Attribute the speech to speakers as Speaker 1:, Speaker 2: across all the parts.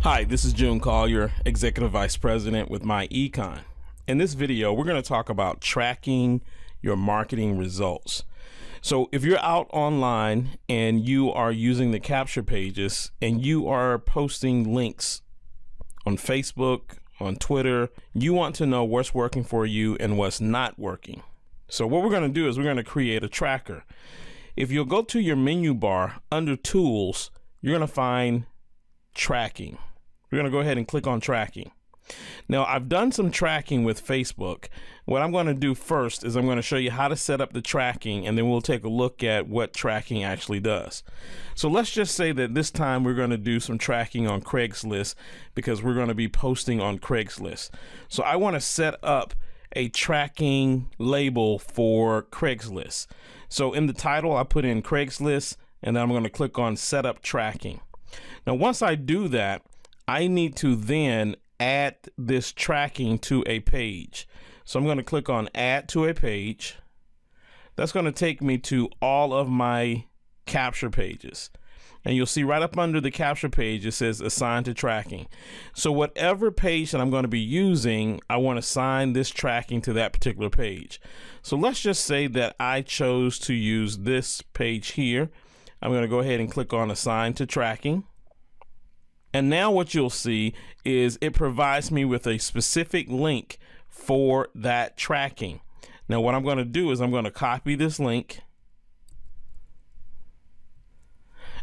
Speaker 1: Hi, this is June Collier, Executive Vice President with MyEcon. In this video, we're going to talk about tracking your marketing results. So if you're out online and you are using the capture pages and you are posting links on Facebook, on Twitter, you want to know what's working for you and what's not working. So what we're going to do is we're going to create a tracker. If you'll go to your menu bar under Tools, you're going to find Tracking. We're going to go ahead and click on Tracking. Now, I've done some tracking with Facebook. What I'm going to do first is I'm going to show you how to set up the tracking, and then we'll take a look at what tracking actually does. So let's just say that this time we're going to do some tracking on Craigslist because we're going to be posting on Craigslist. So I want to set up a tracking label for Craigslist. So in the title, I put in Craigslist, and then I'm going to click on Setup Tracking. Now, once I do that, I need to then add this tracking to a page. So I'm going to click on Add to a Page. That's going to take me to all of my capture pages. And you'll see right up under the capture page, it says Assign to Tracking. So whatever page that I'm going to be using, I want to assign this tracking to that particular page. So let's just say that I chose to use this page here. I'm going to go ahead and click on Assign to Tracking. And now what you'll see is it provides me with a specific link for that tracking. Now what I'm going to do is I'm going to copy this link.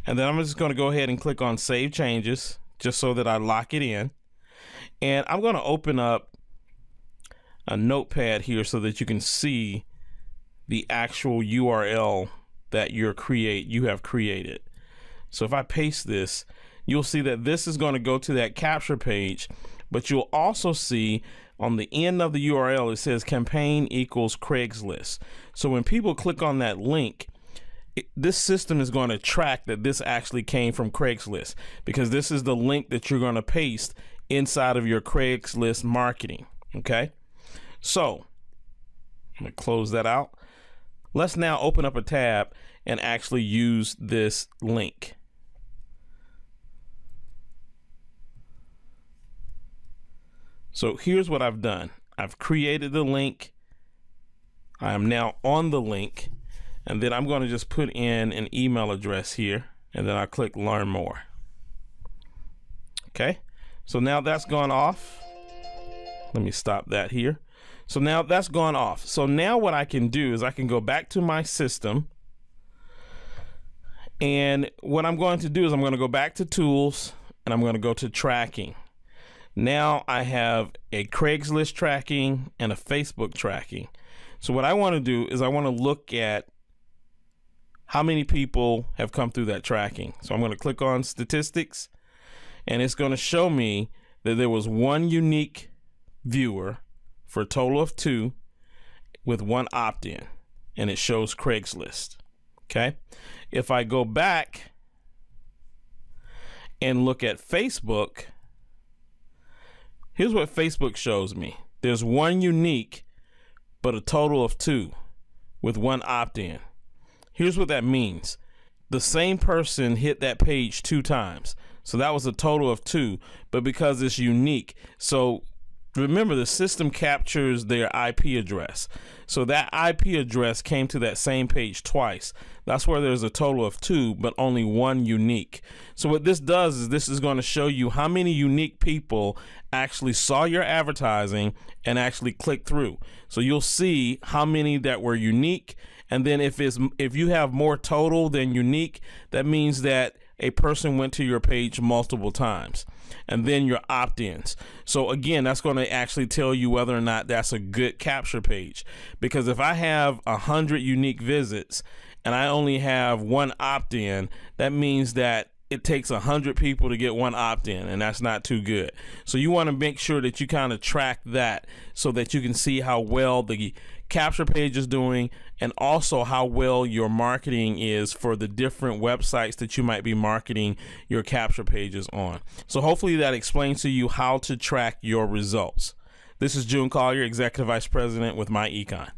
Speaker 1: And then I'm just going to go ahead and click on Save Changes just so that I lock it in. And I'm going to open up a notepad here so that you can see the actual URL that you have created. So if I paste this, you'll see that this is going to go to that capture page, but you'll also see on the end of the URL, it says campaign equals Craigslist. So when people click on that link, this system is going to track that this actually came from Craigslist because this is the link that you're going to paste inside of your Craigslist marketing. Okay. So I'm going to close that out. Let's now open up a tab and actually use this link. So here's what I've done. I've created the link. I am now on the link, and then I'm going to just put in an email address here, and then I click Learn More. Okay, so now that's gone off. Let me stop that here. So now that's gone off. So now what I can do is I can go back to my system, and what I'm going to do is I'm going to go back to Tools, and I'm going to go to Tracking. Now I have a Craigslist tracking and a Facebook tracking. So what I want to do is I want to look at how many people have come through that tracking. So I'm going to click on Statistics, and it's going to show me that there was one unique viewer for a total of 2 with 1 opt-in, and it shows Craigslist. Okay. If I go back and look at Facebook, here's what Facebook shows me. There's 1 unique, but a total of 2 with 1 opt-in. Here's what that means. The same person hit that page 2 times. So that was a total of 2, but because it's unique. So remember, the system captures their IP address. So that IP address came to that same page twice. That's where there's a total of 2, but only 1 unique. So what this does is this is going to show you how many unique people actually saw your advertising and actually clicked through. So you'll see how many that were unique. And then if you have more total than unique, that means that a person went to your page multiple times. And then your opt-ins. So again, that's going to actually tell you whether or not that's a good capture page. Because if I have 100 unique visits and I only have 1 opt-in, that means that it takes 100 people to get 1 opt-in, and that's not too good. So you want to make sure that you kind of track that so that you can see how well the capture page is doing and also how well your marketing is for the different websites that you might be marketing your capture pages on. So hopefully that explains to you how to track your results. This is June Collier, Executive Vice President with MyEcon.